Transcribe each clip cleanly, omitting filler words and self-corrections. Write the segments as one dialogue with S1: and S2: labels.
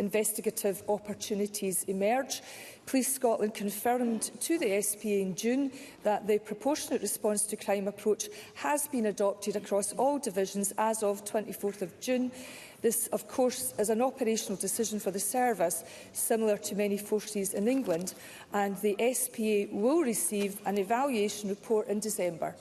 S1: investigative opportunities emerge. Police Scotland confirmed to the SPA in June that the proportionate response to crime approach has been adopted across all divisions as of 24th of June. This, of course, is an operational decision for the service, similar to many forces in England, and the SPA will receive an evaluation report in December.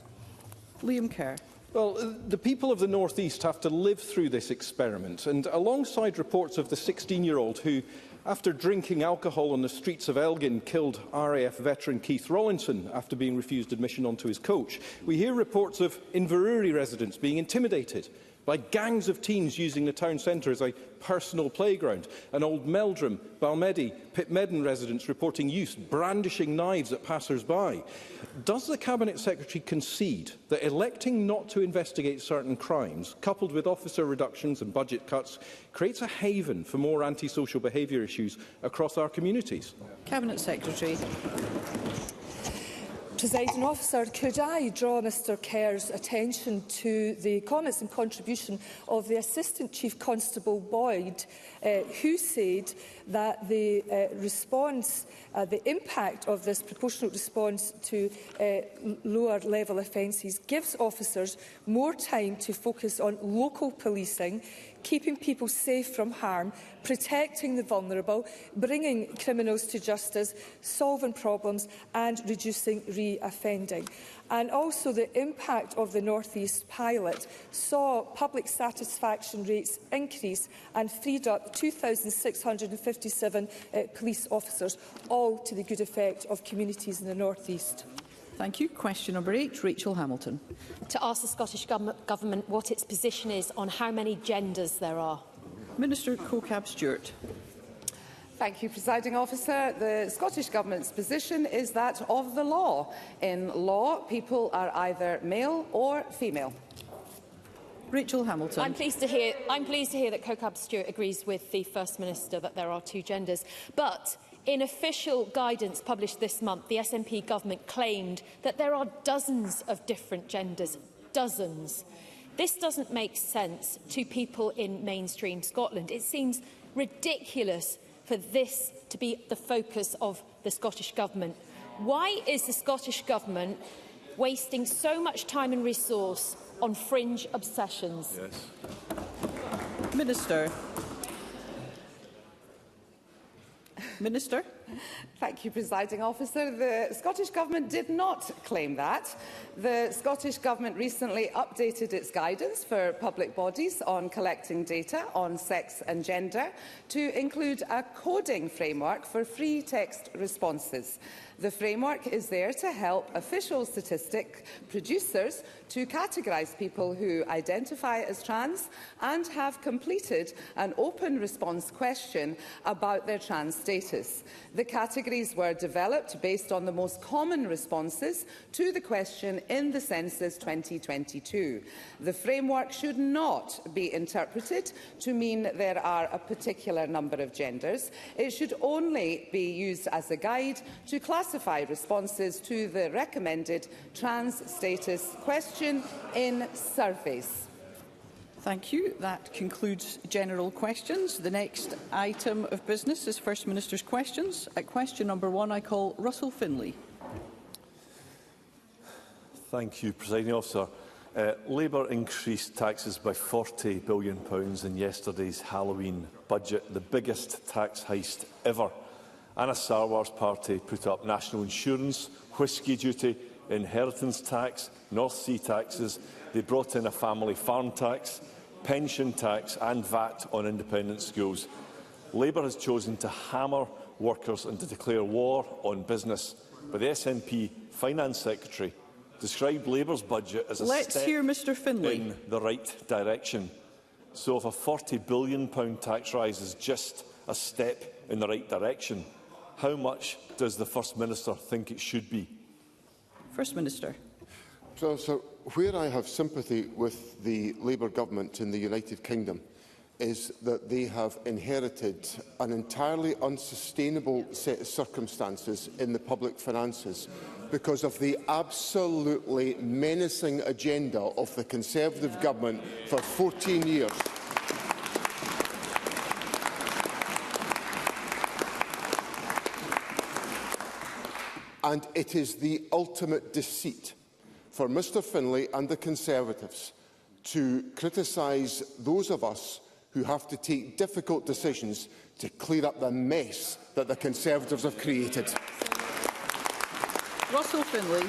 S2: Liam Kerr.
S3: Well, the people of the North East have to live through this experiment, and alongside reports of the 16-year-old who, after drinking alcohol on the streets of Elgin, killed RAF veteran Keith Rawlinson after being refused admission onto his coach, we hear reports of Inverurie residents being intimidated by gangs of teens using the town centre as a personal playground, and Old Meldrum, Balmedy, Pitmedden residents reporting youth brandishing knives at passers-by. Does the Cabinet Secretary concede that electing not to investigate certain crimes, coupled with officer reductions and budget cuts, creates a haven for more antisocial behaviour issues across our communities?
S2: Cabinet Secretary.
S1: Presiding Officer, could I draw Mr Kerr's attention to the comments and contribution of the Assistant Chief Constable Boyd, who said that the the impact of this proportionate response to lower level offences gives officers more time to focus on local policing, keeping people safe from harm, protecting the vulnerable, bringing criminals to justice, solving problems and reducing re-offending. And also the impact of the North East pilot saw public satisfaction rates increase and freed up 2,657 police officers, all to the good effect of communities in the North East.
S2: Thank you. Question number 8, Rachel Hamilton.
S4: To ask the Scottish Government what its position is on how many genders there are.
S2: Minister Colcab-Stewart.
S5: Thank you, Presiding Officer. The Scottish Government's position is that of the law. In law, people are either male or female.
S2: Rachel Hamilton.
S4: I'm pleased to hear that Colcab-Stewart agrees with the First Minister that there are 2 genders. But in official guidance published this month, the SNP government claimed that there are dozens of different genders. Dozens. This doesn't make sense to people in mainstream Scotland. It seems ridiculous for this to be the focus of the Scottish Government. Why is the Scottish Government wasting so much time and resource on fringe obsessions?
S6: Yes.
S2: Minister. Minister.
S5: Thank you, Presiding Officer. The Scottish Government did not claim that. The Scottish Government recently updated its guidance for public bodies on collecting data on sex and gender to include a coding framework for free text responses. The framework is there to help official statistic producers to categorise people who identify as trans and have completed an open response question about their trans status. The categories were developed based on the most common responses to the question in the Census 2022. The framework should not be interpreted to mean there are a particular number of genders. It should only be used as a guide to classify responses to the recommended trans status question in surveys.
S2: Thank you. That concludes general questions. The next item of business is First Minister's questions. At question number 1, I call Russell Findlay.
S6: Thank you, Presiding Officer. Labour increased taxes by £40 billion in yesterday's Halloween budget, the biggest tax heist ever. Anna Sarwar's party put up national insurance, whisky duty, inheritance tax, North Sea taxes. They brought in a family farm tax, pension tax and VAT on independent schools. Labour has chosen to hammer workers and to declare war on business. But the SNP Finance Secretary described Labour's budget as a step
S2: Mr. Findlay.
S6: in the right direction. So if a £40 billion tax rise is just a step in the right direction, how much does the First Minister think it should be?
S2: First Minister.
S7: So, where I have sympathy with the Labour government in the United Kingdom is that they have inherited an entirely unsustainable set of circumstances in the public finances because of the absolutely menacing agenda of the Conservative government for 14 years. And it is the ultimate deceit for Mr Findlay and the Conservatives to criticise those of us who have to take difficult decisions to clear up the mess that the Conservatives have created.
S2: Russell Findlay.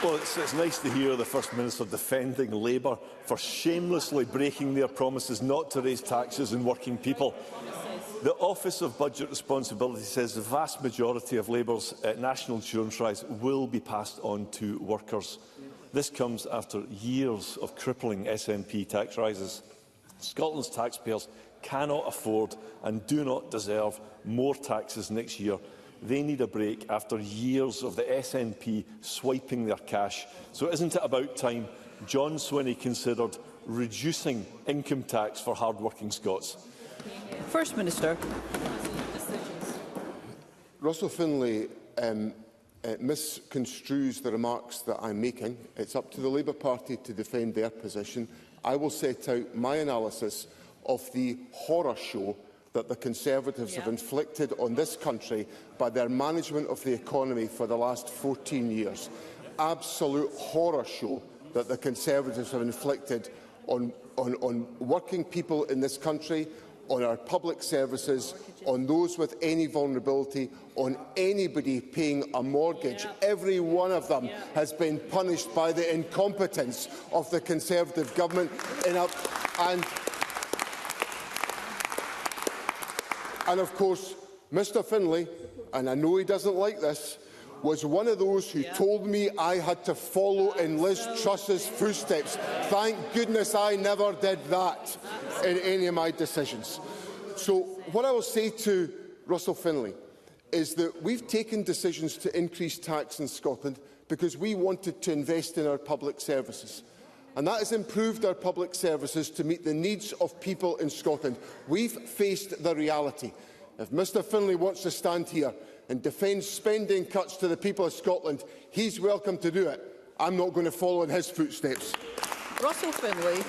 S6: Well, it's nice to hear the First Minister defending Labour for shamelessly breaking their promises not to raise taxes on working people. The Office of Budget Responsibility says the vast majority of Labour's national insurance rise will be passed on to workers. This comes after years of crippling SNP tax rises. Scotland's taxpayers cannot afford and do not deserve more taxes next year. They need a break after years of the SNP swiping their cash. So isn't it about time John Swinney considered reducing income tax for hard-working Scots?
S2: First Minister.
S7: Russell Findlay misconstrues the remarks that I'm making. It's up to the Labour Party to defend their position. I will set out my analysis of the horror show that the Conservatives have inflicted on this country by their management of the economy for the last 14 years. Absolute horror show that the Conservatives have inflicted on working people in this country, on our public services, on those with any vulnerability, on anybody paying a mortgage. Every one of them has been punished by the incompetence of the Conservative government. And of course, Mr Findlay, and I know he doesn't like this, was one of those who told me I had to follow in Liz Truss's footsteps. Thank goodness I never did that in any of my decisions. So what I will say to Russell Findlay is that we've taken decisions to increase tax in Scotland because we wanted to invest in our public services. And that has improved our public services to meet the needs of people in Scotland. We've faced the reality. If Mr Findlay wants to stand here and defend spending cuts to the people of Scotland, he's welcome to do it. I'm not going to follow in his footsteps.
S2: Russell Findlay.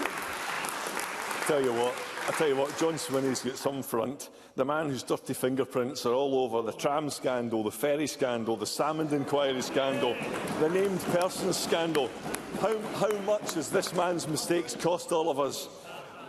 S6: I tell you what, John Swinney's got some front. The man whose dirty fingerprints are all over the tram scandal, the ferry scandal, the Salmond inquiry scandal, the named persons scandal. How much has this man's mistakes cost all of us?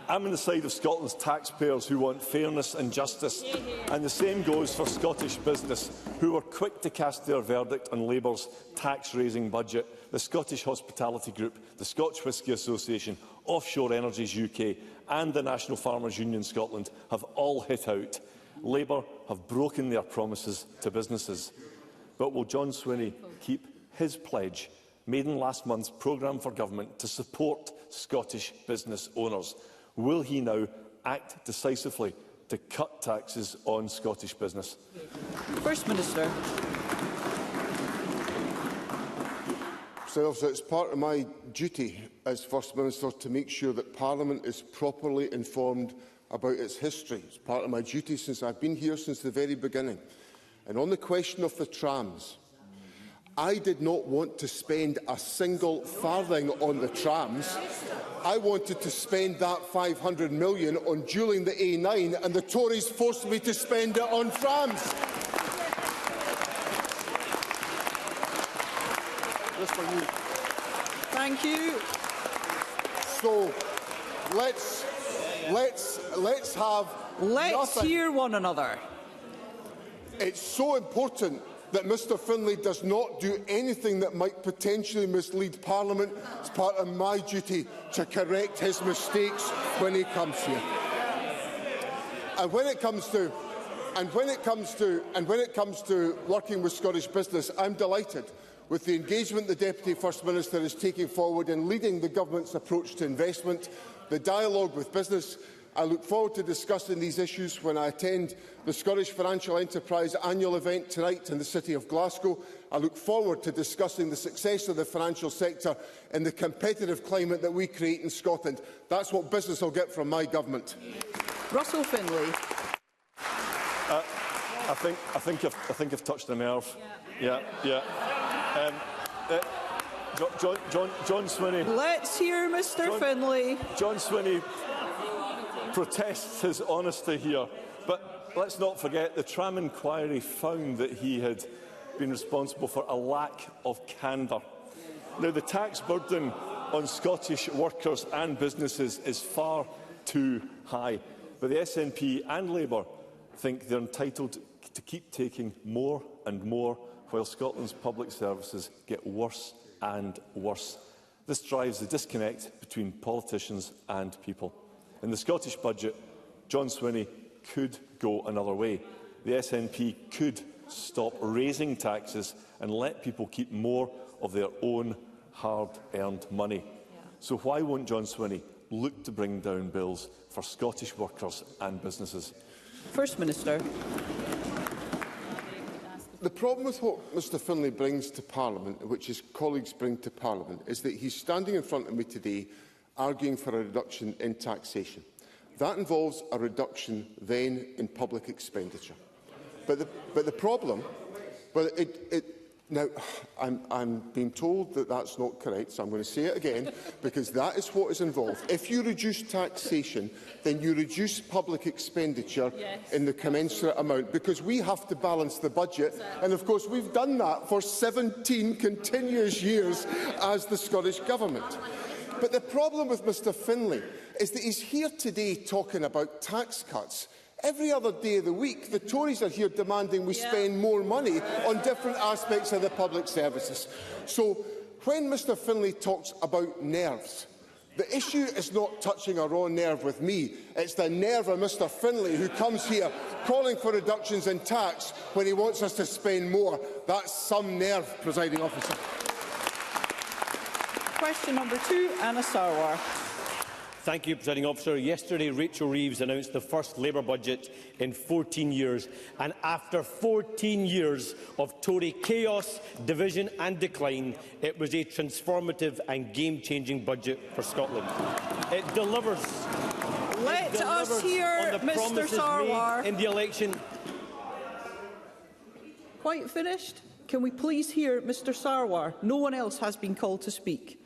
S6: I'm on the side of Scotland's taxpayers who want fairness and justice. And the same goes for Scottish business, who were quick to cast their verdict on Labour's tax-raising budget. The Scottish Hospitality Group, the Scotch Whisky Association, Offshore Energies UK and the National Farmers Union Scotland have all hit out. Labour have broken their promises to businesses. But will John Swinney keep his pledge made in last month's programme for government to support Scottish business owners? Will he now act decisively to cut taxes on Scottish business?
S2: First Minister.
S7: So it's part of my duty as First Minister to make sure that Parliament is properly informed about its history. It's part of my duty since I've been here since the very beginning. And on the question of the trams, I did not want to spend a single farthing on the trams. I wanted to spend that £500 million on dualling the A9, and the Tories forced me to spend it on trams.
S2: Thank you.
S7: So let's
S2: hear one another.
S7: It's so important that Mr Findlay does not do anything that might potentially mislead Parliament. It's part of my duty to correct his mistakes when he comes here. And when it comes to working with Scottish business, I'm delighted with the engagement the Deputy First Minister is taking forward in leading the Government's approach to investment, the dialogue with business. I look forward to discussing these issues when I attend the Scottish Financial Enterprise annual event tonight in the City of Glasgow. I look forward to discussing the success of the financial sector in the competitive climate that we create in Scotland. That's what business will get from my government.
S2: Russell Findlay.
S6: I think I've touched a nerve. John Swinney.
S2: Let's hear Mr Findlay.
S6: John Swinney protests his honesty here, but let's not forget the tram inquiry found that he had been responsible for a lack of candour. Now, the tax burden on Scottish workers and businesses is far too high, but the SNP and Labour think they're entitled to keep taking more and more, while Scotland's public services get worse and worse. This drives the disconnect between politicians and people. In the Scottish budget, John Swinney could go another way. The SNP could stop raising taxes and let people keep more of their own hard-earned money. So why won't John Swinney look to bring down bills for Scottish workers and businesses?
S2: First Minister.
S7: The problem with what Mr Findlay brings to Parliament, which his colleagues bring to Parliament, is that he's standing in front of me today arguing for a reduction in taxation. That involves a reduction then in public expenditure. But the problem, now, I'm being told that that's not correct, so I'm going to say it again, because that is what is involved. If you reduce taxation, then you reduce public expenditure in the commensurate amount, because we have to balance the budget. And, of course, we've done that for 17 continuous years as the Scottish Government. But the problem with Mr Findlay is that he's here today talking about tax cuts. Every other day of the week, the Tories are here demanding we spend more money on different aspects of the public services. So, when Mr Findlay talks about nerves, the issue is not touching a raw nerve with me. It's the nerve of Mr Findlay, who comes here calling for reductions in tax when he wants us to spend more. That's some nerve, Presiding Officer.
S2: Question number 2, Anna Sarwar.
S8: Thank you, Presiding Officer. Yesterday, Rachel Reeves announced the first Labour budget in 14 years. And after 14 years of Tory chaos, division and decline, it was a transformative and game-changing budget for Scotland. It delivers.
S2: Let us hear Mr Sarwar.
S8: In the election.
S2: Quite finished? Can we please hear Mr Sarwar? No one else has been called to speak.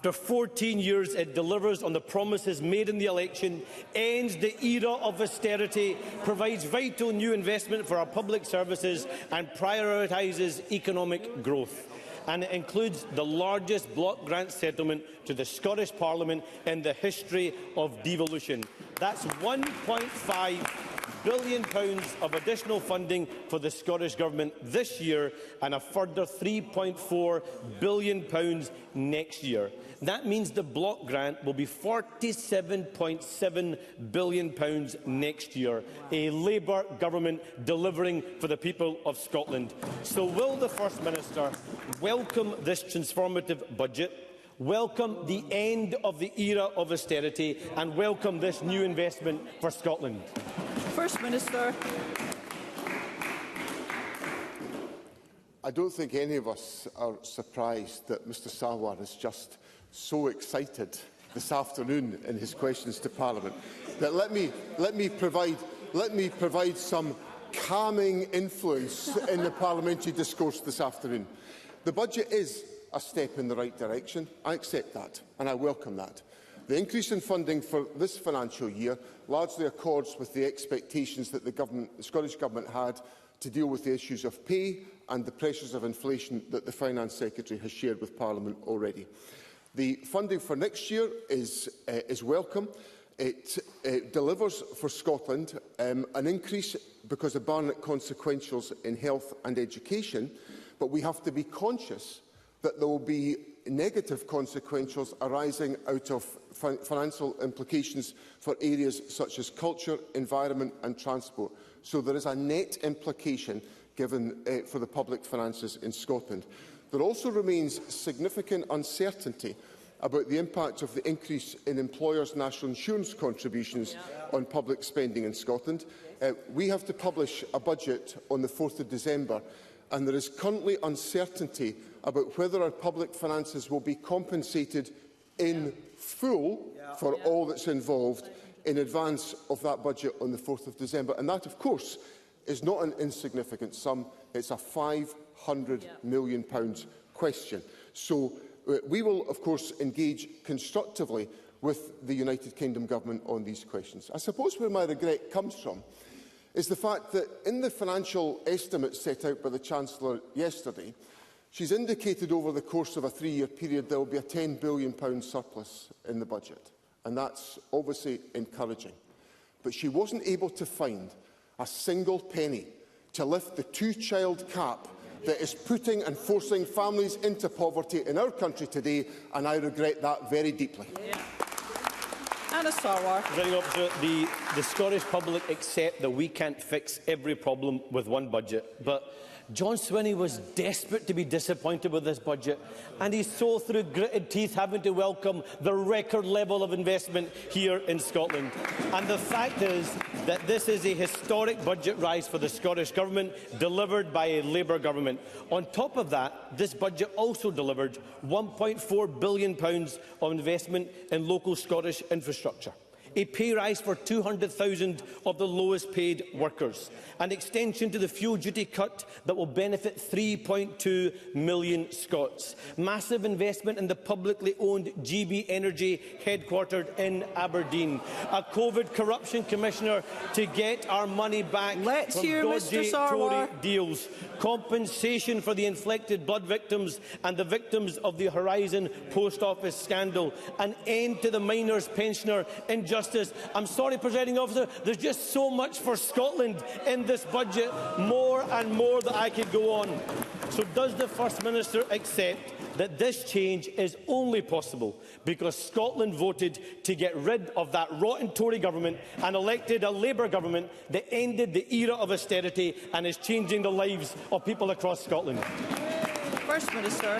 S8: After 14 years, it delivers on the promises made in the election, ends the era of austerity, provides vital new investment for our public services and prioritises economic growth. And it includes the largest block grant settlement to the Scottish Parliament in the history of devolution. That's £1.5 billion of additional funding for the Scottish Government this year and a further £3.4 billion next year. That means the block grant will be £47.7 billion next year, a Labour government delivering for the people of Scotland. So will the First Minister welcome this transformative budget, welcome the end of the era of austerity and welcome this new investment for Scotland?
S2: First Minister.
S7: I don't think any of us are surprised that Mr Sarwar is just so excited this afternoon in his questions to Parliament that let me provide some calming influence in the parliamentary discourse this afternoon. The budget is a step in the right direction. I accept that and I welcome that. The increase in funding for this financial year largely accords with the expectations that the Scottish Government had to deal with the issues of pay and the pressures of inflation that the Finance Secretary has shared with Parliament already. The funding for next year is welcome. It delivers for Scotland an increase because of Barnett consequentials in health and education, but we have to be conscious that there will be negative consequentials arising out of financial implications for areas such as culture, environment and transport. So there is a net implication given for the public finances in Scotland. There also remains significant uncertainty about the impact of the increase in employers' national insurance contributions on public spending in Scotland. We have to publish a budget on the 4th of December, and there is currently uncertainty about whether our public finances will be compensated in full for all that's involved in advance of that budget on the 4th of December. And that, of course, is not an insignificant sum. It's a £500 million question. So we will, of course, engage constructively with the United Kingdom Government on these questions. I suppose where my regret comes from is the fact that in the financial estimate set out by the Chancellor yesterday, she's indicated over the course of a 3-year period there will be a £10 billion surplus in the budget, and that's obviously encouraging. But she wasn't able to find a single penny to lift the two-child cap that is putting and forcing families into poverty in our country today, and I regret that very deeply.
S2: Sarwar.
S8: Presiding Officer, the Scottish public accept that we can't fix every problem with one budget, but John Swinney was desperate to be disappointed with this budget, and he saw through gritted teeth having to welcome the record level of investment here in Scotland. And the fact is that this is a historic budget rise for the Scottish Government, delivered by a Labour Government. On top of that, this budget also delivered £1.4 billion of investment in local Scottish infrastructure, a pay rise for 200,000 of the lowest paid workers, an extension to the fuel duty cut that will benefit 3.2 million Scots, massive investment in the publicly owned GB Energy headquartered in Aberdeen, a COVID corruption commissioner to get our money back from dodgy Tory deals, compensation for the inflicted blood victims and the victims of the Horizon Post Office scandal, an end to the miners' pensioner injustice. I'm sorry, Presiding Officer, there's just so much for Scotland in this budget, more and more that I could go on. So does the First Minister accept that this change is only possible because Scotland voted to get rid of that rotten Tory government and elected a Labour government that ended the era of austerity and is changing the lives of people across Scotland?
S2: First Minister.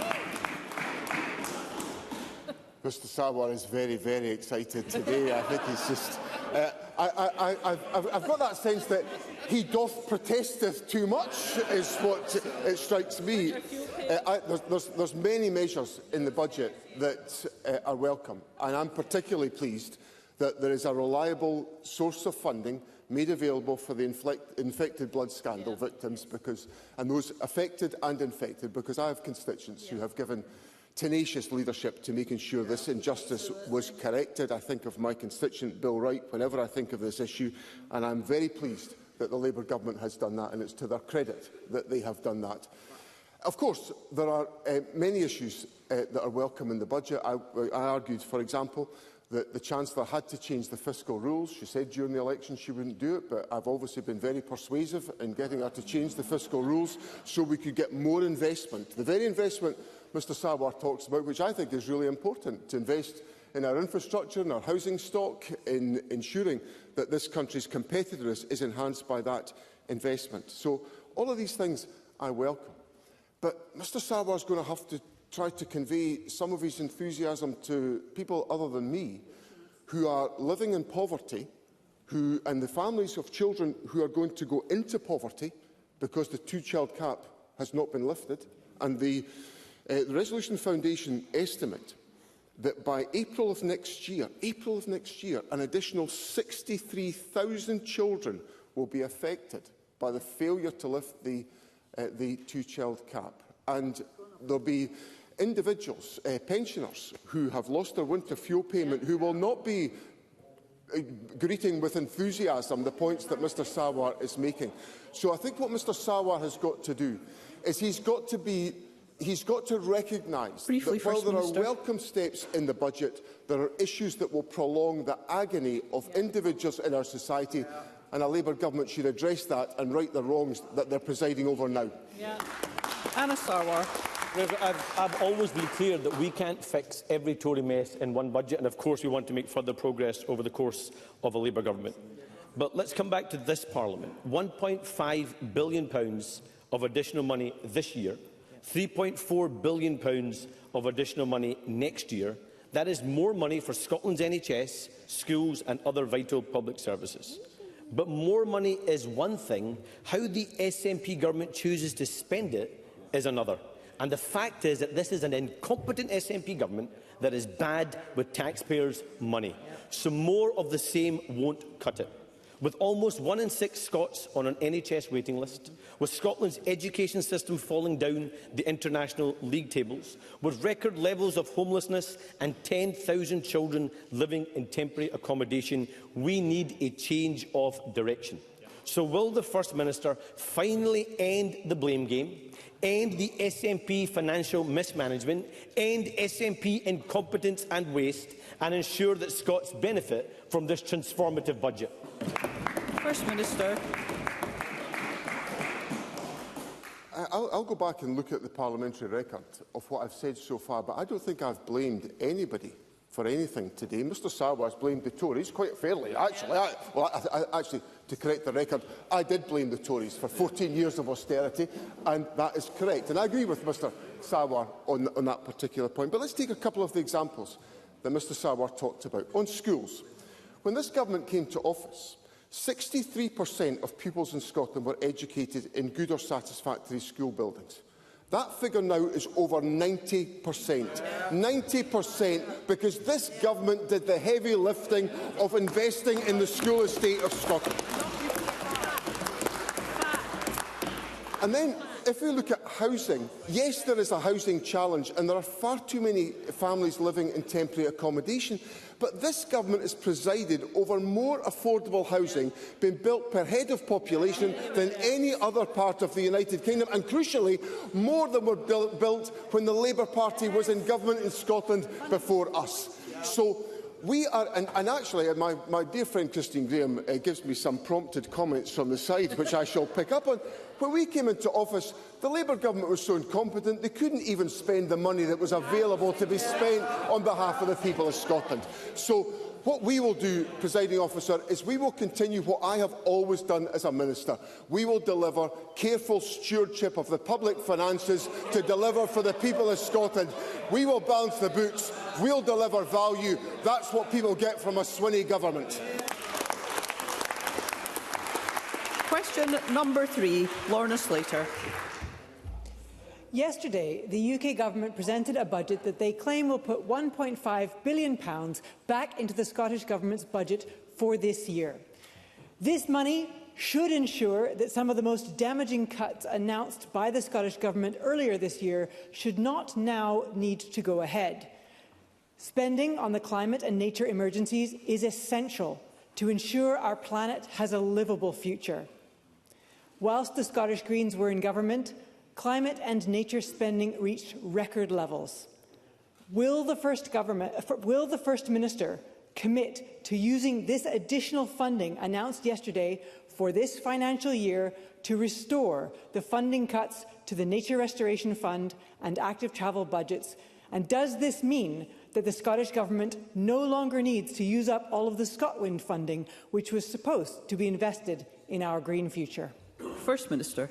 S7: Mr Sarwar is very, very excited today. I think he's just... I've got that sense that he doth protesteth too much, is what it strikes me. There's many measures in the budget that are welcome, and I'm particularly pleased that there is a reliable source of funding made available for the infected blood scandal victims, and those affected and infected, because I have constituents who have given tenacious leadership to making sure this injustice was corrected. I think of my constituent Bill Wright whenever I think of this issue, and I'm very pleased that the Labour Government has done that, and it's to their credit that they have done that. Of course, there are many issues that are welcome in the budget. I argued, for example, that the Chancellor had to change the fiscal rules. She said during the election she wouldn't do it, but I've obviously been very persuasive in getting her to change the fiscal rules so we could get more investment. The very investment Mr Sarwar talks about, which I think is really important, to invest in our infrastructure, in our housing stock, in ensuring that this country's competitiveness is enhanced by that investment. So all of these things I welcome. But Mr Sarwar is going to have to try to convey some of his enthusiasm to people other than me who are living in poverty, and the families of children who are going to go into poverty because the two-child cap has not been lifted. And the Resolution Foundation estimate that by April of next year, an additional 63,000 children will be affected by the failure to lift the two-child cap. And there will be individuals, pensioners, who have lost their winter fuel payment, who will not be greeting with enthusiasm the points that Mr Sarwar is making. So I think what Mr Sarwar has got to do is he's got to recognise that while there are welcome steps in the budget, there are issues that will prolong the agony of individuals in our society, and a Labour Government should address that and right the wrongs that they're presiding over now.
S2: Sarwar.
S8: I've always been clear that we can't fix every Tory mess in one budget, and of course we want to make further progress over the course of a Labour Government. But let's come back to this Parliament. £1.5 billion of additional money this year, £3.4 billion of additional money next year. That is more money for Scotland's NHS, schools and other vital public services. But more money is one thing. How the SNP government chooses to spend it is another. And the fact is that this is an incompetent SNP government that is bad with taxpayers' money. So more of the same won't cut it. With almost 1 in 6 Scots on an NHS waiting list, with Scotland's education system falling down the international league tables, with record levels of homelessness and 10,000 children living in temporary accommodation, we need a change of direction. So will the First Minister finally end the blame game, end the SNP financial mismanagement, end SNP incompetence and waste, and ensure that Scots benefit from this transformative budget?
S2: First Minister.
S7: I'll go back and look at the parliamentary record of what I've said so far, but I don't think I've blamed anybody for anything today. Mr Sarwar has blamed the Tories quite fairly, actually. Actually, to correct the record, I did blame the Tories for 14 years of austerity, and that is correct. And I agree with Mr Sarwar on that particular point. But let's take a couple of the examples that Mr Sarwar talked about. On schools, when this government came to office, 63% of pupils in Scotland were educated in good or satisfactory school buildings. That figure now is over 90%. 90% because this government did the heavy lifting of investing in the school estate of Scotland. And then, if we look at housing, yes, there is a housing challenge, and there are far too many families living in temporary accommodation. But this government has presided over more affordable housing being built per head of population than any other part of the United Kingdom, and crucially, more than were built when the Labour Party was in government in Scotland before us. So we are, and actually, my dear friend Christine Graham gives me some prompted comments from the side, which I shall pick up on. When we came into office, the Labour government was so incompetent they couldn't even spend the money that was available to be spent on behalf of the people of Scotland. So what we will do, Presiding Officer, is we will continue what I have always done as a Minister. We will deliver careful stewardship of the public finances to deliver for the people of Scotland. We will balance the books. We'll deliver value. That's what people get from a Swinney government.
S2: Question number 3, Lorna Slater.
S9: Yesterday, the UK Government presented a budget that they claim will put £1.5 billion back into the Scottish Government's budget for this year. This money should ensure that some of the most damaging cuts announced by the Scottish Government earlier this year should not now need to go ahead. Spending on the climate and nature emergencies is essential to ensure our planet has a livable future. Whilst the Scottish Greens were in government, climate and nature spending reached record levels. Will the First Minister commit to using this additional funding announced yesterday for this financial year to restore the funding cuts to the Nature Restoration Fund and active travel budgets? And does this mean that the Scottish Government no longer needs to use up all of the ScotWind funding, which was supposed to be invested in our green future?
S2: First Minister.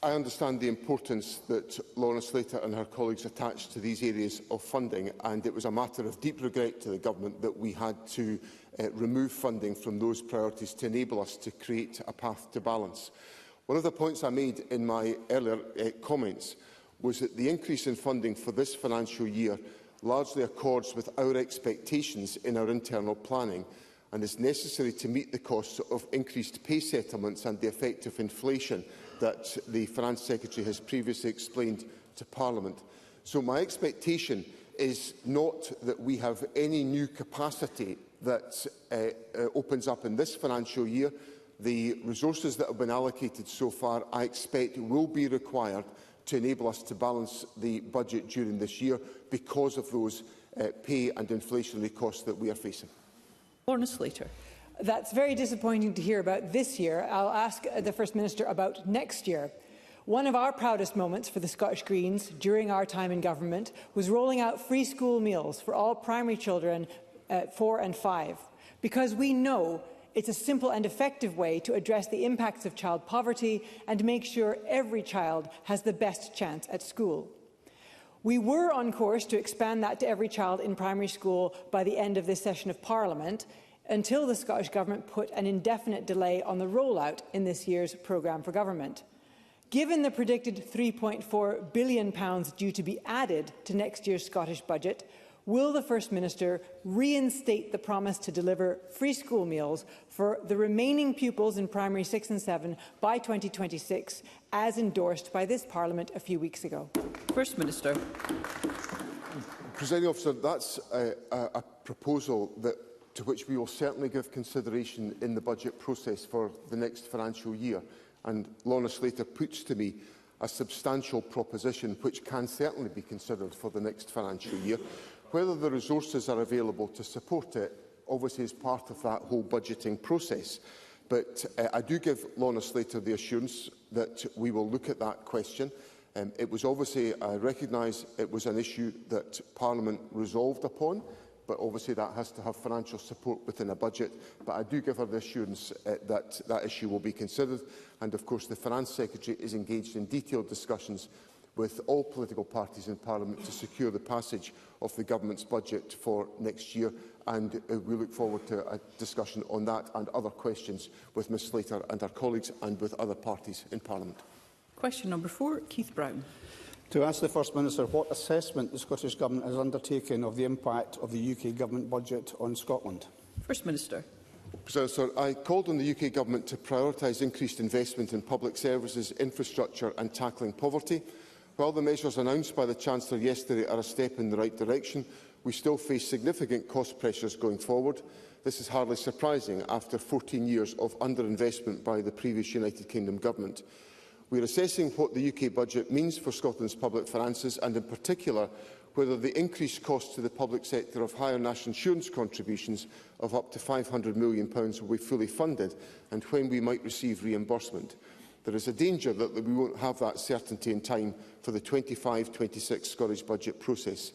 S7: I understand the importance that Lorna Slater and her colleagues attached to these areas of funding, and it was a matter of deep regret to the Government that we had to remove funding from those priorities to enable us to create a path to balance. One of the points I made in my earlier comments was that the increase in funding for this financial year largely accords with our expectations in our internal planning and is necessary to meet the costs of increased pay settlements and the effect of inflation that the Finance Secretary has previously explained to Parliament. So my expectation is not that we have any new capacity that opens up in this financial year. The resources that have been allocated so far, I expect, will be required to enable us to balance the budget during this year because of those pay and inflationary costs that we are facing.
S2: Lorna Slater.
S9: That's very disappointing to hear about this year. I'll ask the First Minister about next year. One of our proudest moments for the Scottish Greens during our time in government was rolling out free school meals for all primary children 4 and 5, because we know it's a simple and effective way to address the impacts of child poverty and make sure every child has the best chance at school. We were on course to expand that to every child in primary school by the end of this session of Parliament, until the Scottish Government put an indefinite delay on the rollout in this year's programme for government. Given the predicted £3.4 billion due to be added to next year's Scottish budget, will the First Minister reinstate the promise to deliver free school meals for the remaining pupils in primary 6 and 7 by 2026, as endorsed by this Parliament a few weeks ago?
S2: First Minister.
S7: Presiding Officer, that's a proposal that to which we will certainly give consideration in the budget process for the next financial year. And Lorna Slater puts to me a substantial proposition which can certainly be considered for the next financial year. Whether the resources are available to support it obviously is part of that whole budgeting process. But I do give Lorna Slater the assurance that we will look at that question. It was obviously, I recognise it was an issue that Parliament resolved upon, but obviously that has to have financial support within a budget. But I do give her the assurance that that issue will be considered. And of course the Finance Secretary is engaged in detailed discussions with all political parties in Parliament to secure the passage of the Government's budget for next year. And we look forward to a discussion on that and other questions with Ms Slater and her colleagues and with other parties in Parliament.
S2: Question number 4, Keith Brown.
S10: To ask the First Minister what assessment the Scottish Government has undertaken of the impact of the UK Government budget on Scotland.
S2: First Minister.
S7: Sir, I called on the UK Government to prioritise increased investment in public services, infrastructure and tackling poverty. While the measures announced by the Chancellor yesterday are a step in the right direction, we still face significant cost pressures going forward. This is hardly surprising after 14 years of underinvestment by the previous United Kingdom Government. We are assessing what the UK budget means for Scotland's public finances and, in particular, whether the increased cost to the public sector of higher national insurance contributions of up to £500 million will be fully funded and when we might receive reimbursement. There is a danger that we won't have that certainty in time for the 25-26 Scottish budget process.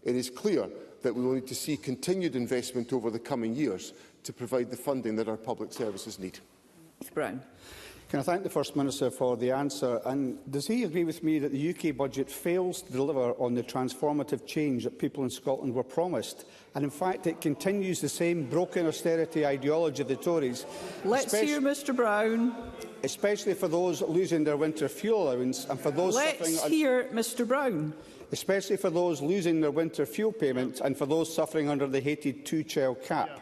S7: It is clear that we will need to see continued investment over the coming years to provide the funding that our public services need.
S2: Keith Brown.
S10: Can I thank the First Minister for the answer? And does he agree with me that the UK budget fails to deliver on the transformative change that people in Scotland were promised? And in fact, it continues the same broken austerity ideology of the Tories.
S2: Let's hear Mr Brown.
S10: Especially for those losing their winter fuel allowance and for those suffering...
S2: Let's hear Mr Brown.
S10: Especially for those losing their winter fuel payment and for those suffering under the hated two-child cap.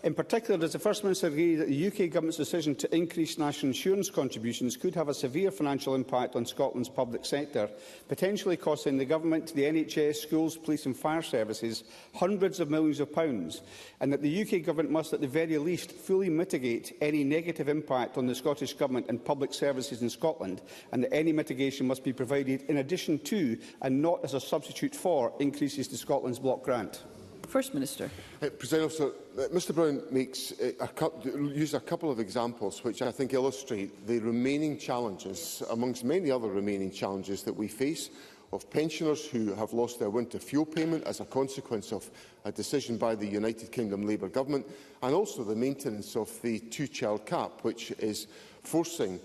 S10: In particular, does the First Minister agree that the UK Government's decision to increase national insurance contributions could have a severe financial impact on Scotland's public sector, potentially costing the Government, the NHS, schools, police and fire services hundreds of millions of pounds, and that the UK Government must at the very least fully mitigate any negative impact on the Scottish Government and public services in Scotland, and that any mitigation must be provided in addition to and not as a substitute for increases to Scotland's block grant?
S2: First Minister.
S7: President Officer, Mr Brown used a couple of examples which I think illustrate the remaining challenges, amongst many other remaining challenges that we face, of pensioners who have lost their winter fuel payment as a consequence of a decision by the United Kingdom Labour Government, and also the maintenance of the two-child cap, which is forcing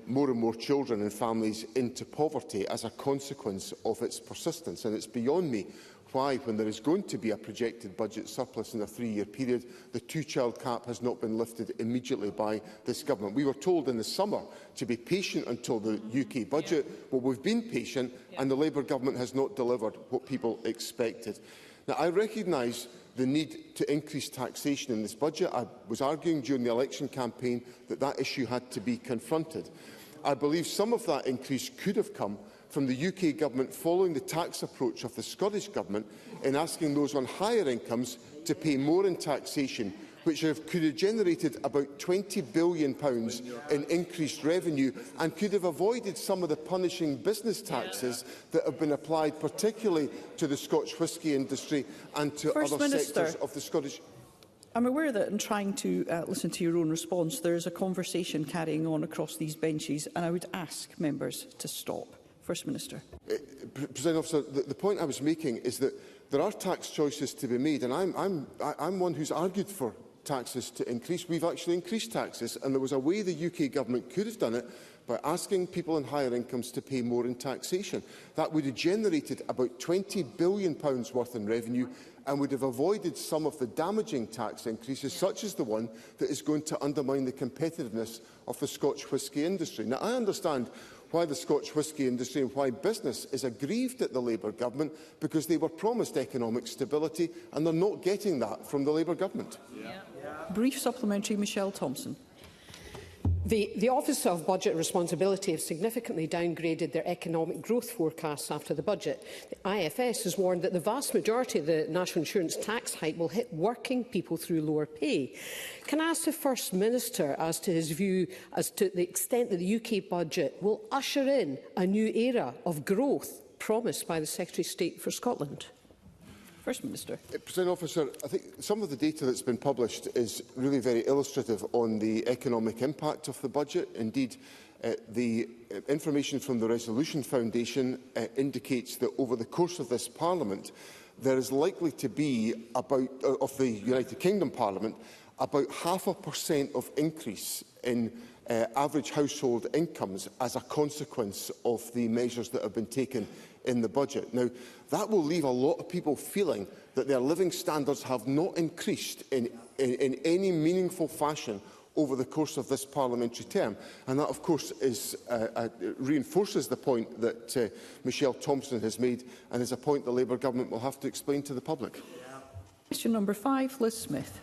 S7: more and more children and families into poverty as a consequence of its persistence. And it's beyond me why, when there is going to be a projected budget surplus in a 3-year period, the two-child cap has not been lifted immediately by this government. We were told in the summer to be patient until the UK budget. Well, we've been patient, and the Labour government has not delivered what people expected. Now, I recognise the need to increase taxation in this budget. I was arguing during the election campaign that that issue had to be confronted. I believe some of that increase could have come from the UK Government following the tax approach of the Scottish Government in asking those on higher incomes to pay more in taxation, which could have generated about £20 billion in increased revenue and could have avoided some of the punishing business taxes that have been applied particularly to the Scotch whisky industry and to other sectors of the Scottish...
S2: I'm aware that in trying to listen to your own response, there is a conversation carrying on across these benches, and I would ask members to stop. First Minister.
S7: President Officer, the point I was making is that there are tax choices to be made, and I'm one who's argued for taxes to increase. We've actually increased taxes, and there was a way the UK Government could have done it by asking people on higher incomes to pay more in taxation. That would have generated about £20 billion worth in revenue and would have avoided some of the damaging tax increases, such as the one that is going to undermine the competitiveness of the Scotch whisky industry. Now, I understand why the Scotch whisky industry and why business is aggrieved at the Labour Government, because they were promised economic stability and they're not getting that from the Labour Government.
S2: Brief supplementary, Michelle Thompson.
S11: The Office of Budget Responsibility have significantly downgraded their economic growth forecasts after the budget. The IFS has warned that the vast majority of the National Insurance tax hike will hit working people through lower pay. Can I ask the First Minister as to his view as to the extent that the UK budget will usher in a new era of growth promised by the Secretary of State for Scotland?
S2: First Minister.
S7: Presiding Officer, I think some of the data that's been published is really very illustrative on the economic impact of the budget. Indeed, the information from the Resolution Foundation indicates that over the course of this Parliament, there is likely to be about, of the United Kingdom Parliament, about 0.5% of increase in average household incomes as a consequence of the measures that have been taken in the budget. Now, that will leave a lot of people feeling that their living standards have not increased in any meaningful fashion over the course of this parliamentary term. And that, of course, reinforces the point that Michelle Thompson has made, and is a point the Labour Government will have to explain to the public.
S2: Question number 5, Liz Smith.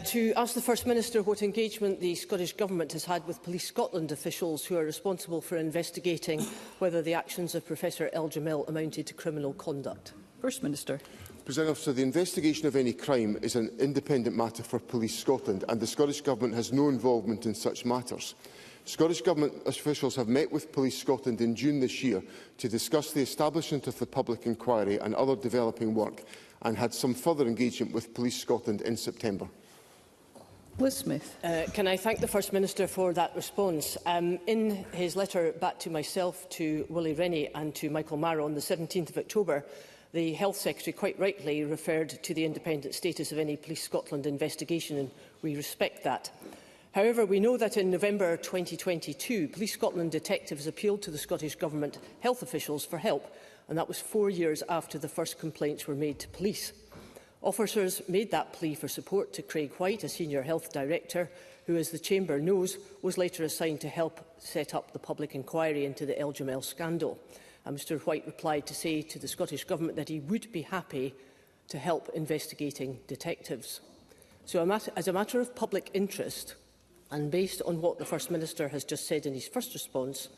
S11: To ask the First Minister what engagement the Scottish Government has had with Police Scotland officials who are responsible for investigating whether the actions of Professor El Jamil amounted to criminal conduct.
S2: First Minister.
S7: Presiding Officer, the investigation of any crime is an independent matter for Police Scotland, and the Scottish Government has no involvement in such matters. Scottish Government officials have met with Police Scotland in June this year to discuss the establishment of the public inquiry and other developing work, and had some further engagement with Police Scotland in September.
S2: Liz Smith.
S11: Can I thank the First Minister for that response? In his letter back to myself, to Willie Rennie and to Michael Marrow on the 17th of October, the Health Secretary quite rightly referred to the independent status of any Police Scotland investigation, and we respect that. However, we know that in November 2022, Police Scotland detectives appealed to the Scottish Government health officials for help, and that was 4 years after the first complaints were made to police. Officers made that plea for support to Craig White, a Senior Health Director, who, as the Chamber knows, was later assigned to help set up the public inquiry into the El Jamil scandal. And Mr White replied to say to the Scottish Government that he would be happy to help investigating detectives. So as a matter of public interest, and based on what the First Minister has just said in his first response,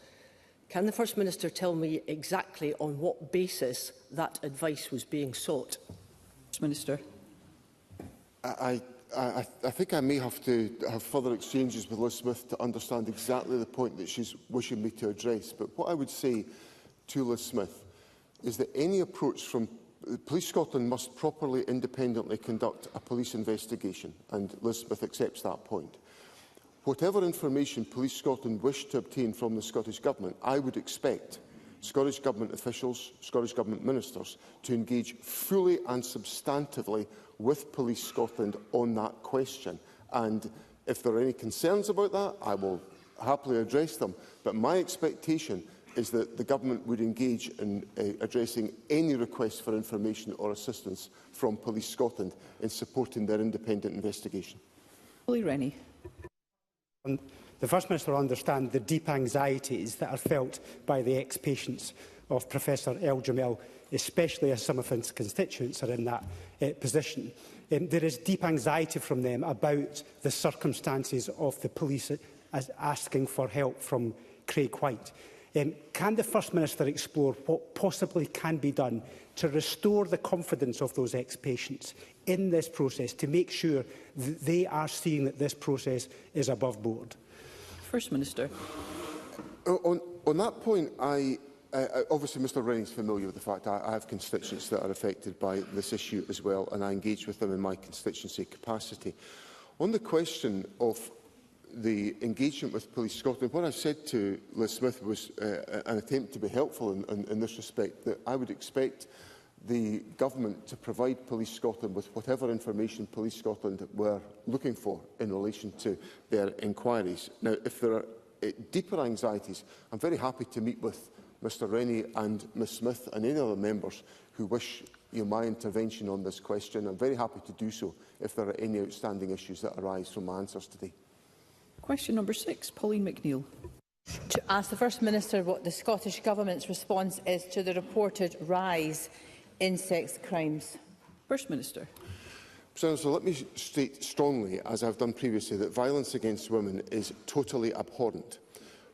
S11: can the First Minister tell me exactly on what basis that advice was being sought?
S2: Minister.
S7: I think I may have to have further exchanges with Liz Smith to understand exactly the point that she's wishing me to address. But what I would say to Liz Smith is that any approach from Police Scotland must properly, independently conduct a police investigation, and Liz Smith accepts that point. Whatever information Police Scotland wish to obtain from the Scottish Government, I would expect Scottish Government officials, Scottish Government ministers, to engage fully and substantively with Police Scotland on that question. And if there are any concerns about that, I will happily address them. But my expectation is that the Government would engage in addressing any request for information or assistance from Police Scotland in supporting their independent investigation.
S2: Willie Rennie.
S12: The First Minister will understand the deep anxieties that are felt by the ex-patients of Professor El Jamil, especially as some of his constituents are in that position. There is deep anxiety from them about the circumstances of the police asking for help from Craig White. Can the First Minister explore what possibly can be done to restore the confidence of those ex-patients in this process, to make sure that they are seeing that this process is above board?
S2: First Minister.
S7: On that point, obviously Mr Rennie is familiar with the fact I have constituents that are affected by this issue as well, and I engage with them in my constituency capacity. On the question of the engagement with Police Scotland, what I said to Liz Smith was an attempt to be helpful in this respect, that I would expect the Government to provide Police Scotland with whatever information Police Scotland were looking for in relation to their inquiries. Now, if there are deeper anxieties, I'm very happy to meet with Mr Rennie and Ms Smith and any other members who wish my intervention on this question. I'm very happy to do so if there are any outstanding issues that arise from my answers today.
S2: Question number 6, Pauline McNeill.
S13: To ask the First Minister what the Scottish Government's response is to the reported rise in sex crimes.
S2: First Minister.
S7: So let me state strongly, as I have done previously, that violence against women is totally abhorrent.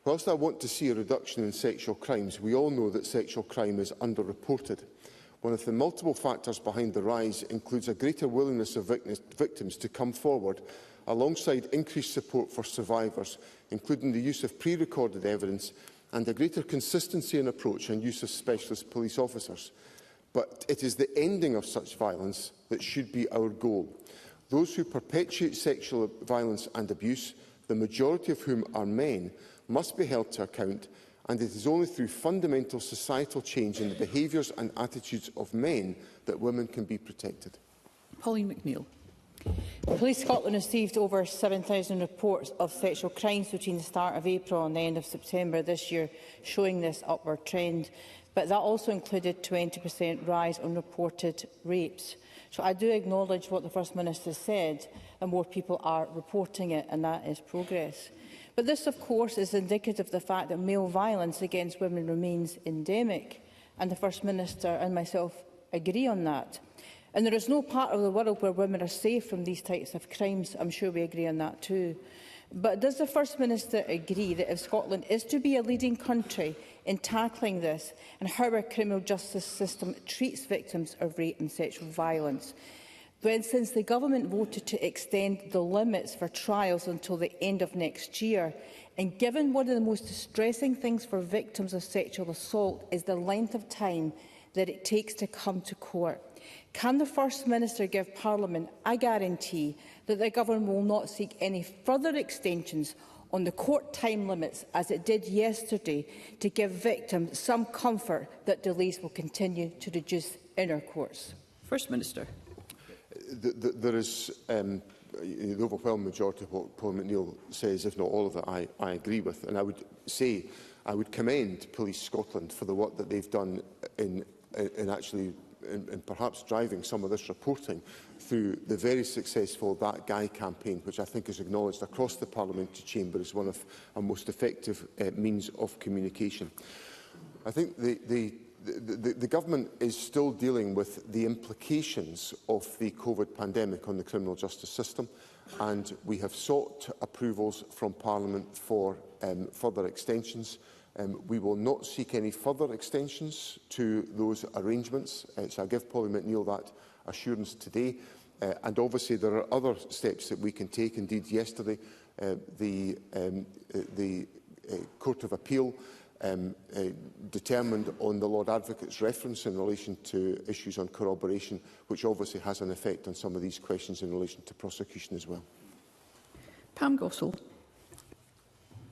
S7: Whilst I want to see a reduction in sexual crimes, we all know that sexual crime is underreported. One of the multiple factors behind the rise includes a greater willingness of victims to come forward, alongside increased support for survivors, including the use of pre-recorded evidence and a greater consistency in approach and use of specialist police officers. But it is the ending of such violence that should be our goal. Those who perpetuate sexual violence and abuse, the majority of whom are men, must be held to account, and it is only through fundamental societal change in the behaviours and attitudes of men that women can be protected.
S2: Pauline McNeill.
S13: Police Scotland received over 7,000 reports of sexual crimes between the start of April and the end of September this year, showing this upward trend. But that also included 20% rise on reported rapes. So I do acknowledge what the First Minister said, and more people are reporting it, and that is progress. But this, of course, is indicative of the fact that male violence against women remains endemic, and the First Minister and myself agree on that. And there is no part of the world where women are safe from these types of crimes. I'm sure we agree on that too. But does the First Minister agree that if Scotland is to be a leading country in tackling this, and how our criminal justice system treats victims of rape and sexual violence, since the Government voted to extend the limits for trials until the end of next year, and given one of the most distressing things for victims of sexual assault is the length of time that it takes to come to court, can the First Minister give Parliament a guarantee that the Government will not seek any further extensions on the court time limits, as it did yesterday, to give victims some comfort that delays will continue to reduce in our courts?
S2: First Minister.
S7: There is the overwhelming majority of what Pauline McNeill says, if not all of it, I agree with. And I would commend Police Scotland for the work that they've done in perhaps driving some of this reporting through the very successful That Guy campaign, which I think is acknowledged across the Parliamentary Chamber as one of our most effective means of communication. I think the Government is still dealing with the implications of the COVID pandemic on the criminal justice system, and we have sought approvals from Parliament for further extensions. We will not seek any further extensions to those arrangements, so I give Pauline McNeill that assurance today. And obviously there are other steps that we can take. Indeed, yesterday the Court of Appeal determined on the Lord Advocate's reference in relation to issues on corroboration, which obviously has an effect on some of these questions in relation to prosecution as well.
S2: Pam Gossel.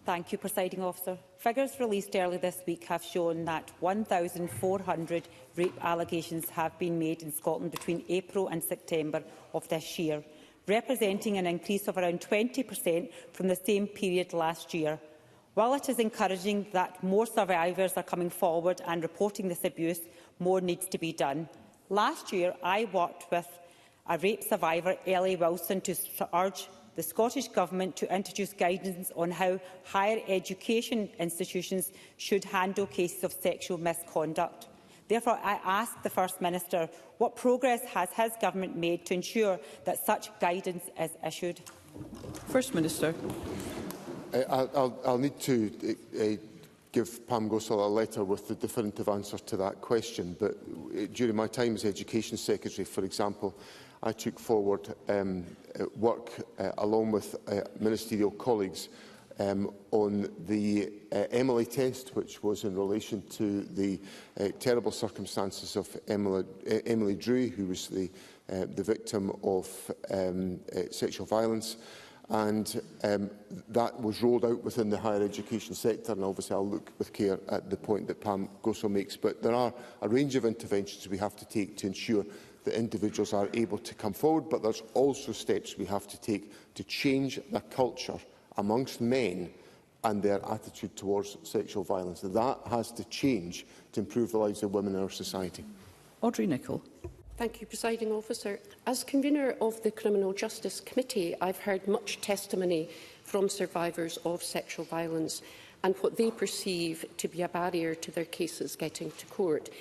S14: Thank you, Presiding Officer. Figures released early this week have shown that 1,400 rape allegations have been made in Scotland between April and September of this year, representing an increase of around 20% from the same period last year. While it is encouraging that more survivors are coming forward and reporting this abuse, more needs to be done. Last year, I worked with a rape survivor, Ellie Wilson, to urge the Scottish Government to introduce guidance on how higher education institutions should handle cases of sexual misconduct. Therefore, I ask the First Minister, what progress has his government made to ensure that such guidance is issued?
S2: First Minister.
S7: I'll need to give Pam Gossel a letter with the definitive answer to that question, but during my time as Education Secretary, for example, I took forward work along with ministerial colleagues on the Emily test, which was in relation to the terrible circumstances of Emily Drew, who was the victim of sexual violence. And that was rolled out within the higher education sector, and obviously I'll look with care at the point that Pam Gossel makes. But there are a range of interventions we have to take to ensure that individuals are able to come forward, but there's also steps we have to take to change the culture amongst men and their attitude towards sexual violence. That has to change to improve the lives of women in our society.
S2: Audrey Nicoll.
S15: Thank you, Presiding Officer. As convener of the Criminal Justice Committee, I've heard much testimony from survivors of sexual violence and what they perceive to be a barrier to their cases getting to court.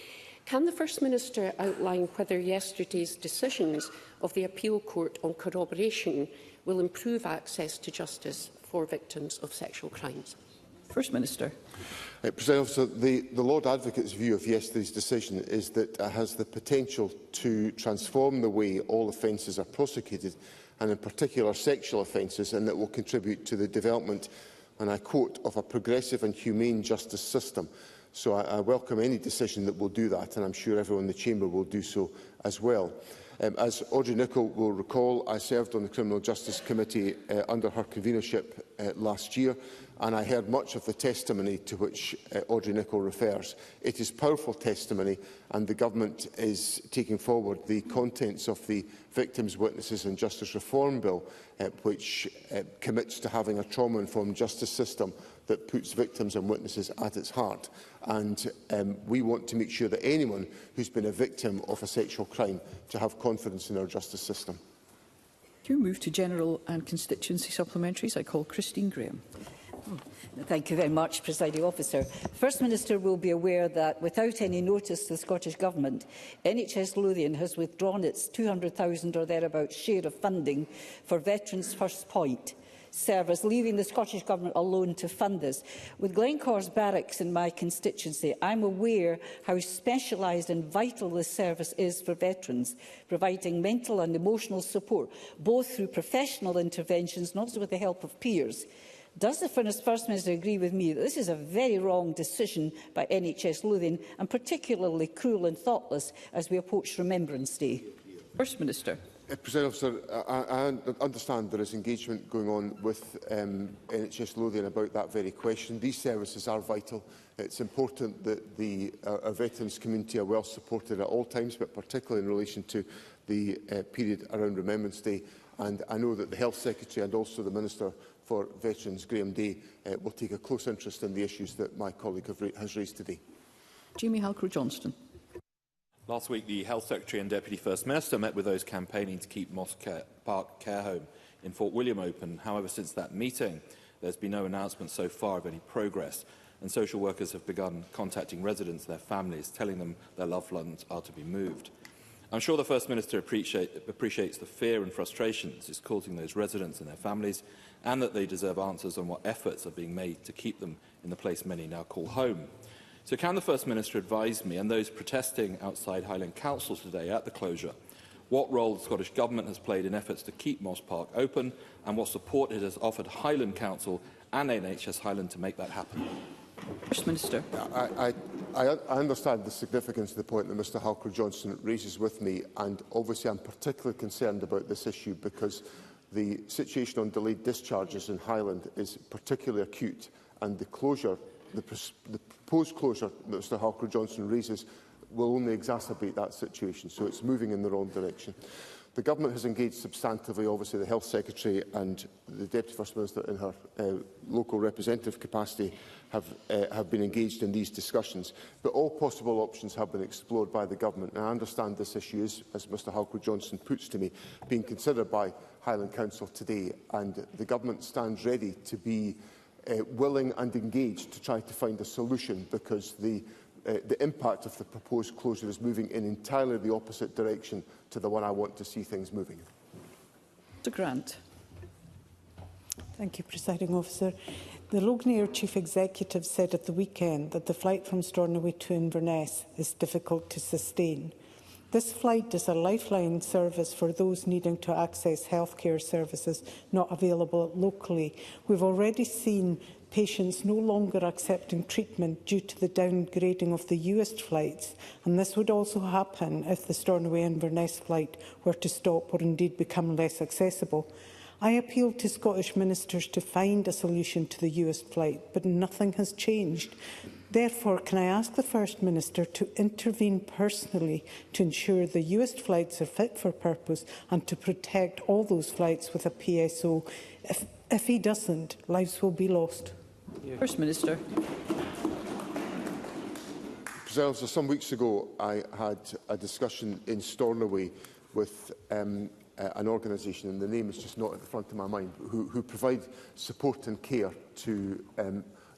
S15: Can the First Minister outline whether yesterday's decisions of the Appeal Court on corroboration will improve access to justice for victims of sexual crimes?
S2: First Minister.
S7: President Officer, the Lord Advocate's view of yesterday's decision is that it has the potential to transform the way all offences are prosecuted, and in particular sexual offences, and that will contribute to the development, and I quote, of a progressive and humane justice system. So I welcome any decision that will do that, and I'm sure everyone in the Chamber will do so as well. As Audrey Nicholl will recall, I served on the Criminal Justice Committee under her convenership last year, and I heard much of the testimony to which Audrey Nicholl refers. It is powerful testimony, and the Government is taking forward the contents of the Victims, Witnesses and Justice Reform Bill, which commits to having a trauma-informed justice system that puts victims and witnesses at its heart. And we want to make sure that anyone who's been a victim of a sexual crime to have confidence in our justice system.
S2: You move to general and constituency supplementaries. I call Christine Graham.
S16: Thank you very much, Presiding Officer. First Minister will be aware that, without any notice to the Scottish Government, NHS Lothian has withdrawn its £200,000 or thereabouts share of funding for Veterans First Point service, leaving the Scottish Government alone to fund this. With Glencore's barracks in my constituency, I'm aware how specialised and vital this service is for veterans, providing mental and emotional support, both through professional interventions and also with the help of peers. Does the First Minister agree with me that this is a very wrong decision by NHS Lothian, and particularly cruel and thoughtless as we approach Remembrance Day?
S2: First Minister.
S7: President Officer, I understand there is engagement going on with NHS Lothian about that very question. These services are vital. It's important that our veterans community are well supported at all times, but particularly in relation to the period around Remembrance Day. And I know that the Health Secretary and also the Minister for Veterans, Graham Day, will take a close interest in the issues that my colleague has raised today.
S2: Jamie Halcrow-Johnston.
S17: Last week, the Health Secretary and Deputy First Minister met with those campaigning to keep Moss Park Care Home in Fort William open. However, since that meeting, there's been no announcement so far of any progress, and social workers have begun contacting residents and their families, telling them their loved ones are to be moved. I'm sure the First Minister appreciates the fear and frustration this is causing those residents and their families, and that they deserve answers on what efforts are being made to keep them in the place many now call home. So can the First Minister advise me and those protesting outside Highland Council today at the closure what role the Scottish Government has played in efforts to keep Moss Park open, and what support it has offered Highland Council and NHS Highland to make that happen?
S2: First Minister.
S7: I understand the significance of the point that Mr Halcrow-Johnston raises with me, and obviously I'm particularly concerned about this issue because the situation on delayed discharges in Highland is particularly acute, and the proposed closure that Mr Halcrow-Johnston raises will only exacerbate that situation, so it's moving in the wrong direction. The Government has engaged substantively, obviously the Health Secretary and the Deputy First Minister in her local representative capacity have been engaged in these discussions, but all possible options have been explored by the Government, and I understand this issue is, as Mr Halcrow-Johnston puts to me, being considered by Highland Council today, and the Government stands ready to be willing and engaged to try to find a solution, because the impact of the proposed closure is moving in entirely the opposite direction to the one I want to see things moving.
S2: Mr Grant.
S18: Thank you, Presiding Officer. The Lognair Chief Executive said at the weekend that the flight from Stornoway to Inverness is difficult to sustain. This flight is a lifeline service for those needing to access healthcare services not available locally. We've already seen patients no longer accepting treatment due to the downgrading of the US flights, and this would also happen if the Stornoway-Inverness flight were to stop or indeed become less accessible. I appealed to Scottish ministers to find a solution to the US flight, but nothing has changed. Therefore, can I ask the First Minister to intervene personally to ensure the US flights are fit for purpose and to protect all those flights with a PSO? If he doesn't, lives will be lost.
S2: First Minister.
S7: President, some weeks ago I had a discussion in Stornoway with an organisation, and the name is just not at the front of my mind, who provide support and care to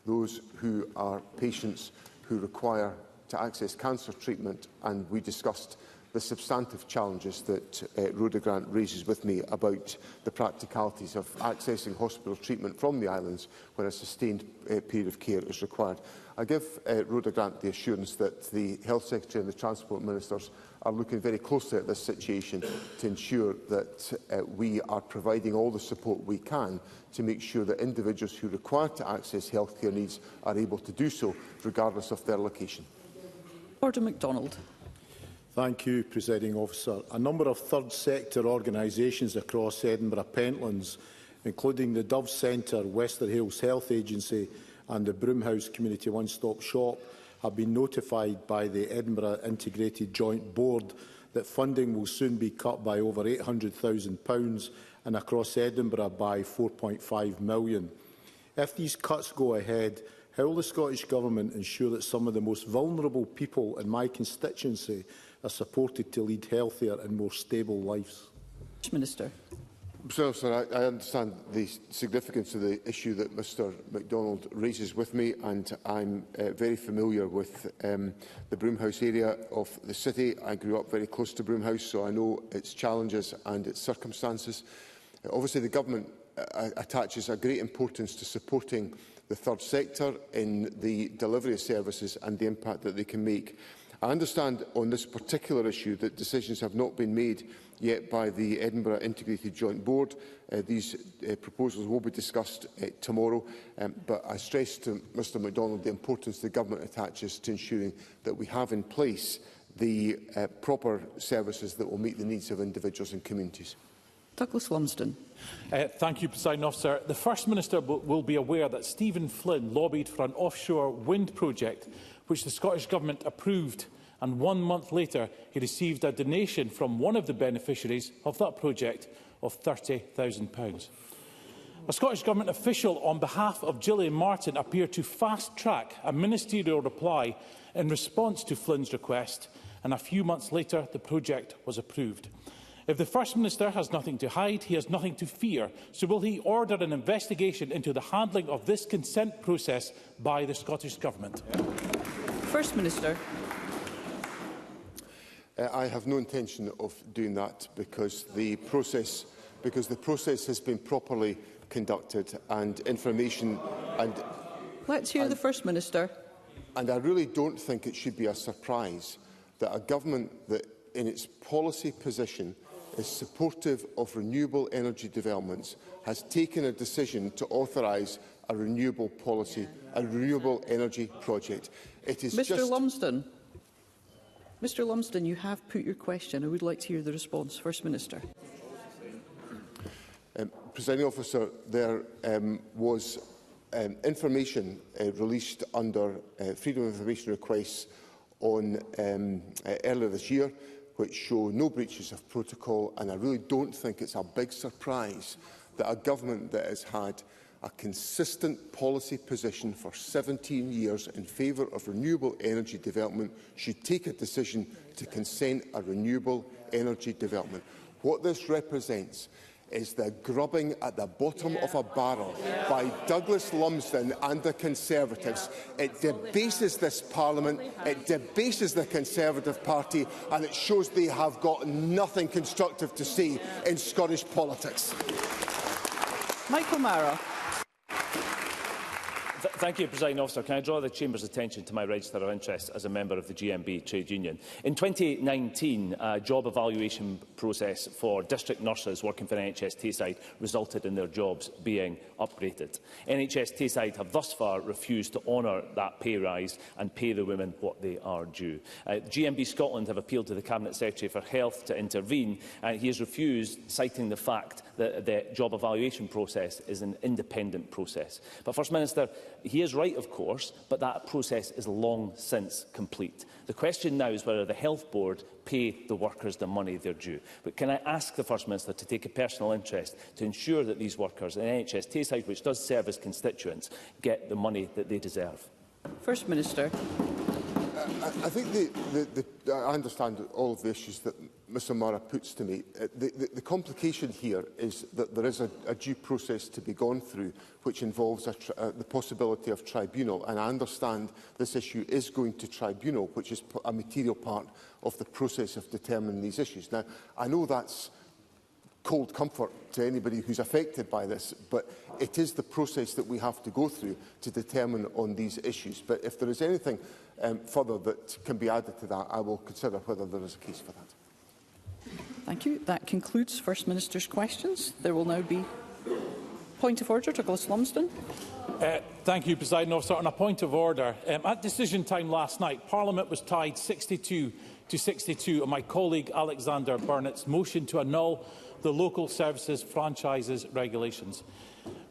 S7: those who are patients who require to access cancer treatment, and we discussed the substantive challenges that Rhoda Grant raises with me about the practicalities of accessing hospital treatment from the islands when a sustained period of care is required. I give Rhoda Grant the assurance that the Health Secretary and the Transport Ministers are looking very closely at this situation to ensure that we are providing all the support we can to make sure that individuals who require to access healthcare needs are able to do so, regardless of their location.
S2: Order MacDonald.
S19: Thank you, Presiding Officer. A number of third sector organisations across Edinburgh Pentlands, including the Dove Centre, Wester Hales Health Agency and the Broomhouse Community One Stop Shop, have been notified by the Edinburgh Integrated Joint Board that funding will soon be cut by over £800,000 and across Edinburgh by £4.5 million. If these cuts go ahead, how will the Scottish Government ensure that some of the most vulnerable people in my constituency are supported to lead healthier and more stable lives?
S2: Minister.
S7: Sir, I understand the significance of the issue that Mr MacDonald raises with me, and I'm very familiar with the Broomhouse area of the city. I grew up very close to Broomhouse, so I know its challenges and its circumstances. Obviously, the Government attaches a great importance to supporting the third sector in the delivery of services and the impact that they can make. I understand on this particular issue that decisions have not been made yet by the Edinburgh Integrated Joint Board. These proposals will be discussed tomorrow, but I stress to Mr MacDonald the importance the Government attaches to ensuring that we have in place the proper services that will meet the needs of individuals and communities.
S2: Douglas Lumsden.
S20: Thank you, Presiding Officer. The First Minister will be aware that Stephen Flynn lobbied for an offshore wind project which the Scottish Government approved, and 1 month later he received a donation from one of the beneficiaries of that project of £30,000. A Scottish Government official on behalf of Gillian Martin appeared to fast-track a ministerial reply in response to Flynn's request, and a few months later the project was approved. If the First Minister has nothing to hide, he has nothing to fear. So will he order an investigation into the handling of this consent process by the Scottish Government?
S2: First Minister.
S7: I have no intention of doing that because the process has been properly conducted and information and...
S2: Let's hear the First Minister.
S7: And I really don't think it should be a surprise that a government that in its policy position is supportive of renewable energy developments has taken a decision to authorise a renewable policy, a renewable energy project. It is
S2: Mr Lumsden. Mr Lumsden, you have put your question. I would like to hear the response. First Minister.
S7: Presiding Officer, there was information released under Freedom of Information requests on earlier this year, which show no breaches of protocol, and I really don't think it's a big surprise that a government that has had a consistent policy position for 17 years in favour of renewable energy development should take a decision to consent a renewable energy development. What this represents is the grubbing at the bottom of a barrel by Douglas Lumsden and the Conservatives. It debases this Parliament, it debases the Conservative Party, and it shows they have got nothing constructive to say in Scottish politics.
S2: Michael Mara.
S20: Thank you, Presiding Officer. Can I draw the Chamber's attention to my register of interest as a member of the GMB trade union? In 2019, a job evaluation process for district nurses working for NHS Tayside resulted in their jobs being upgraded. NHS Tayside have thus far refused to honour that pay rise and pay the women what they are due. GMB Scotland have appealed to the Cabinet Secretary for Health to intervene, and he has refused, citing the fact that the job evaluation process is an independent process. But, First Minister, he is right, of course, but that process is long since complete. The question now is whether the Health Board pay the workers the money they're due. But can I ask the First Minister to take a personal interest to ensure that these workers in NHS Tayside, which does serve as constituents, get the money that they deserve?
S2: First Minister.
S7: I think I understand all of the issues that Ms O'Mara puts to me. The complication here is that there is a due process to be gone through, which involves the possibility of tribunal. And I understand this issue is going to tribunal, which is a material part of the process of determining these issues. Now, I know that's cold comfort to anybody who's affected by this, but it is the process that we have to go through to determine on these issues. But if there is anything further that can be added to that, I will consider whether there is a case for that.
S2: Thank you. That concludes First Minister's questions. There will now be point of order. Nicola Sturgeon.
S21: Thank you, Presiding Officer. On a point of order, at decision time last night, Parliament was tied 62 to 62 on my colleague Alexander Burnett's motion to annul the Local Services Franchises Regulations.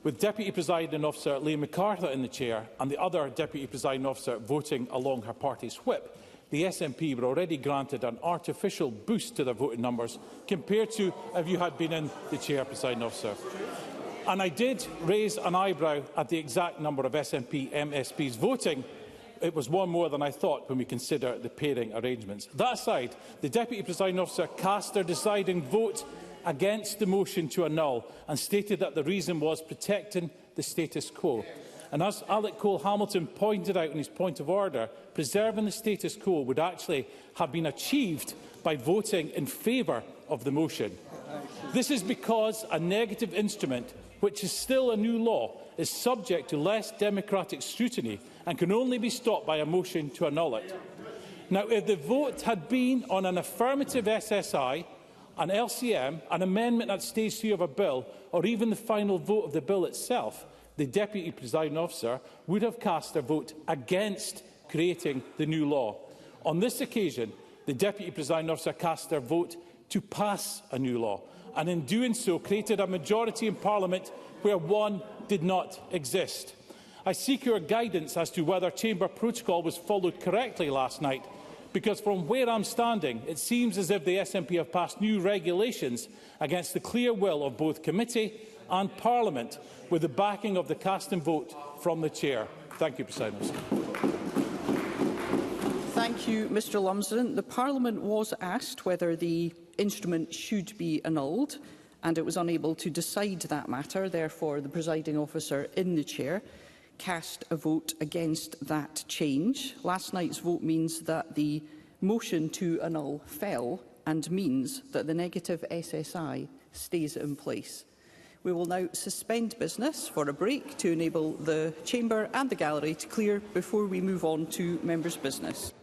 S21: With Deputy Presiding Officer Liam MacArthur in the chair and the other Deputy Presiding Officer voting along her party's whip, the SNP were already granted an artificial boost to their voting numbers compared to if you had been in the chair, Presiding Officer. And I did raise an eyebrow at the exact number of SNP MSPs voting. It was one more than I thought when we consider the pairing arrangements. That aside, the Deputy Presiding Officer cast their deciding vote against the motion to annul and stated that the reason was protecting the status quo. And as Alec Cole-Hamilton pointed out in his point of order, preserving the status quo would actually have been achieved by voting in favour of the motion. This is because a negative instrument, which is still a new law, is subject to less democratic scrutiny and can only be stopped by a motion to annul it. Now, if the vote had been on an affirmative SSI, an LCM, an amendment at stage 3 of a bill, or even the final vote of the bill itself, the Deputy Presiding Officer would have cast their vote against creating the new law. On this occasion, the Deputy Presiding Officer cast their vote to pass a new law, and in doing so created a majority in Parliament where one did not exist. I seek your guidance as to whether Chamber protocol was followed correctly last night, because from where I'm standing, it seems as if the SNP have passed new regulations against the clear will of both committee and Parliament, with the backing of the cast and vote from the Chair. Thank you, President Officer.
S2: Thank you, Mr Lumsden. The Parliament was asked whether the instrument should be annulled, and it was unable to decide that matter. Therefore, the presiding officer in the chair cast a vote against that change. Last night's vote means that the motion to annul fell and means that the negative SSI stays in place. We will now suspend business for a break to enable the Chamber and the gallery to clear before we move on to members' business.